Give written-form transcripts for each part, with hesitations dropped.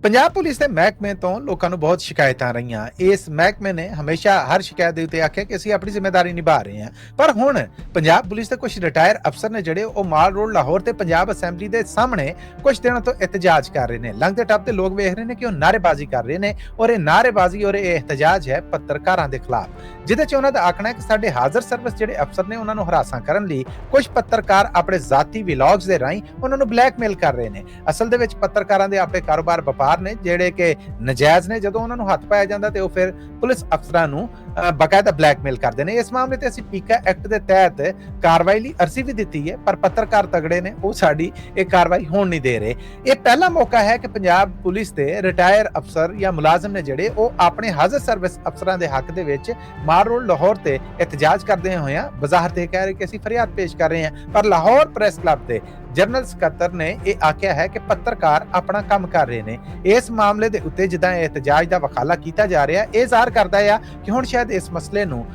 Punjab police ਦੇ ਮਹਿਕਮੇ ਤੋਂ ਲੋਕਾਂ ਨੂੰ ਬਹੁਤ ਸ਼ਿਕਾਇਤਾਂ ਰਹੀਆਂ। ਇਸ ਮਹਿਕਮੇ ਨੇ ਹਮੇਸ਼ਾ ਹਰ ਸ਼ਿਕਾਇਤ ਦੇ ਉੱਤੇ ਆਖਿਆ ਕਿ ਅਸੀਂ ਆਪਣੀ ਜ਼ਿੰਮੇਵਾਰੀ ਨਿਭਾ ਰਹੇ ਹਾਂ। ਪਰ ਹੁਣ ਪੰਜਾਬ ਪੁਲਿਸ ਦੇ ਕੁਝ ਰਿਟਾਇਰ ਅਫਸਰ ਨੇ ਜਿਹੜੇ ਉਹ ਮਾਲ ਰੋਡ ਲਾਹੌਰ ਤੇ ਪੰਜਾਬ ਅਸੈਂਬਲੀ ਦੇ ਸਾਹਮਣੇ ਕੁਝ ਦਿਨਾਂ ਤੋਂ ਇhtਜਾਜ ਕਰ ਰਹੇ ਨੇ। ਲੰਘਦੇ ਟੱਪਦੇ ਲੋਕ ਵੇਖ ਰਹੇ ਨੇ ਕਿ ਉਹ ਨਾਅਰੇਬਾਜ਼ੀ ਕਰ ਰਹੇ ਨੇ ਔਰ ਇਹ ਨਾਅਰੇਬਾਜ਼ੀ ਔਰ ਇਹ ਇhtਜਾਜ ਹੈ ਪੱਤਰਕਾਰਾਂ ਦੇ ਖਿਲਾਫ, ਜਿਹਦੇ 'ਚ ਉਹਨਾਂ ਦਾ ਆਖਣਾ ਹੈ ਕਿ ਸਾਡੇ ਹਾਜ਼ਰ ਸਰਵਿਸ ਜਿਹੜੇ ਅਫਸਰ ਨੇ ਉਹਨਾਂ ਨੂੰ ਹਰਾਸਾਂ ਕਰਨ ਲਈ ਕੁਝ ਪੱਤਰਕਾਰ ਆਪਣੇ ਜ਼ਾਤੀ ਵਲੌਗਸ ਦੇ ਰਾਹੀਂ ਉਹਨਾਂ ਨੂੰ ਬਲੈਕਮੇਲ ਕਰ ਰਹੇ ਨੇ। ਅਸਲ ਦੇ ਵਿੱਚ ਪੱਤਰਕਾਰਾਂ ਦੇ ਆਪਣੇ ਕਾਰੋਬਾਰ ਵਪਾਰ ਨੇ ਜਿਹੜੇ ਕਿ ਨਜਾਇਜ਼ ਨੇ। ਜਦੋਂ ਉਹਨਾਂ ਨੂੰ ਹੱਥ ਪਾਇਆ ਜਾਂਦਾ ਤੇ ਉਹ ਫਿਰ ਪੁਲਿਸ ਅਫਸਰਾਂ ਨੂੰ ਬਕਾਇਦਾ ਬਲੈਕਮੇਲ ਕਰਦੇ ਨੇ। ਇਸ ਮਾਮਲੇ ਤੇ ਅਸੀਂ ਪੀਕਾ ਐਕਟ ਦੇ ਤਹਿਤ ਕਾਰਵਾਈ ਲਈ ਅਰਜ਼ੀ ਵੀ ਦਿੱਤੀ ਹੈ, ਪਰ ਪੱਤਰਕਾਰ ਤਗੜੇ ਨੇ, ਉਹ ਸਾਡੀ ਇਹ ਕਾਰਵਾਈ ਹੋਣ ਨਹੀਂ ਦੇ ਰਹੇ। ਇਹ ਪਹਿਲਾ ਮੌਕਾ ਹੈ ਕਿ ਪੰਜਾਬ ਪੁਲਿਸ ਦੇ ਰਿਟਾਇਰ ਅਫਸਰ ਜਾਂ ਮੁਲਾਜ਼ਮ ਨੇ ਜਿਹੜੇ ਉਹ ਆਪਣੇ ਹਾਜ਼ਰ ਸਰਵਿਸ ਅਫਸਰਾਂ ਦੇ ਹੱਕ ਦੇ ਵਿੱਚ ਮਾਲ ਰੋਡ ਲਾਹੌਰ ਤੇ ਇhtਜਾਜ ਕਰਦੇ ਹੋਇਆ ਬਜ਼ਾਹਰ ਤੇ ਕਹਿ ਰਹੇ ਕਿ ਅਸੀਂ ਫਰਿਆਦ ਪੇਸ਼ ਕਰ ਰਹੇ ਹਾਂ। ਪਰ ਲਾਹੌਰ ਪ੍ਰੈਸ ਕਲੱਬ ਦੇ ਜਨਰਲ ਸਕੱਤਰ ਨੇ ਇਹ ਆਖਿਆ ਹੈ ਕਿ ਪੱਤਰਕਾਰ ਆਪਣਾ ਕੰਮ ਕਰ ਰਹੇ ਨੇ। ਇਸ ਮਾਮਲੇ ਦੇ ਉੱਤੇ ਜਿੱਦਾਂ ਇhtਜਾਜ ਦਾ ਵਕਾਲਾ ਕੀਤਾ ਜਾ ਰਿਹਾ, ਇਹ ਜ਼ਾਹਰ ਕਰਦਾ ਹੈ ਕਿ ਹੁਣ ਸ਼ਾਇਦ ਇਸ ਮਸਲੇ ਨੂੰ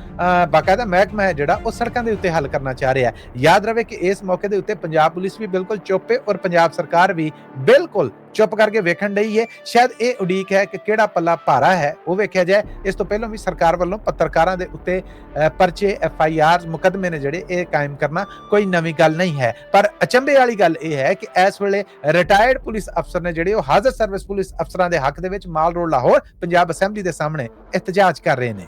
ਬਾਕਾਇਦਾ ਮਹਿਕਮਾ ਹੈ ਜਿਹੜਾ ਉਹ ਸੜਕਾਂ ਦੇ ਉੱਤੇ ਹੱਲ ਕਰਨਾ ਚਾਹ ਰਿਹਾ। ਯਾਦ ਰਵੇ ਕਿ ਇਸ ਮੌਕੇ ਦੇ ਉੱਤੇ ਪੰਜਾਬ ਪੁਲਿਸ ਵੀ ਬਿਲਕੁਲ ਚੁੱਪ ਹੈ ਔਰ ਪੰਜਾਬ ਸਰਕਾਰ ਵੀ ਬਿਲਕੁਲ ਚੁੱਪ ਕਰਕੇ ਵੇਖਣ ਡਈ ਹੈ। ਸ਼ਾਇਦ ਇਹ ਉਡੀਕ ਹੈ ਕਿ ਕਿਹੜਾ ਪੱਲਾ ਭਾਰਾ ਹੈ ਉਹ ਵੇਖਿਆ ਜਾਏ। ਇਸ ਤੋਂ ਪਹਿਲਾਂ ਵੀ ਸਰਕਾਰ ਵੱਲੋਂ ਪੱਤਰਕਾਰਾਂ ਦੇ ਉੱਤੇ ਪਰਚੇ FIR ਮੁਕੱਦਮੇ ਨੇ ਜਿਹੜੇ ਇਹ ਕਾਇਮ ਕਰਨਾ ਕੋਈ ਨਵੀਂ ਗੱਲ ਨਹੀਂ ਹੈ। ਪਰ ਅਚੰਭੇ ਵਾਲੀ ਗੱਲ ਇਹ ਹੈ ਕਿ ਇਸ ਵੇਲੇ ਰਿਟਾਇਰਡ ਪੁਲਿਸ ਅਫਸਰ ਨੇ ਜਿਹੜੇ ਉਹ ਹਾਜ਼ਰ ਸਰਵਿਸ ਪੁਲਿਸ ਅਫਸਰਾਂ ਦੇ ਹੱਕ ਦੇ ਵਿੱਚ ਮਾਲ ਰੋਡ ਲਾਹੌਰ ਪੰਜਾਬ ਅਸੈਂਬਲੀ ਦੇ ਸਾਹਮਣੇ ਇhtਜਾਜ ਕਰ ਰਹੇ ਨੇ।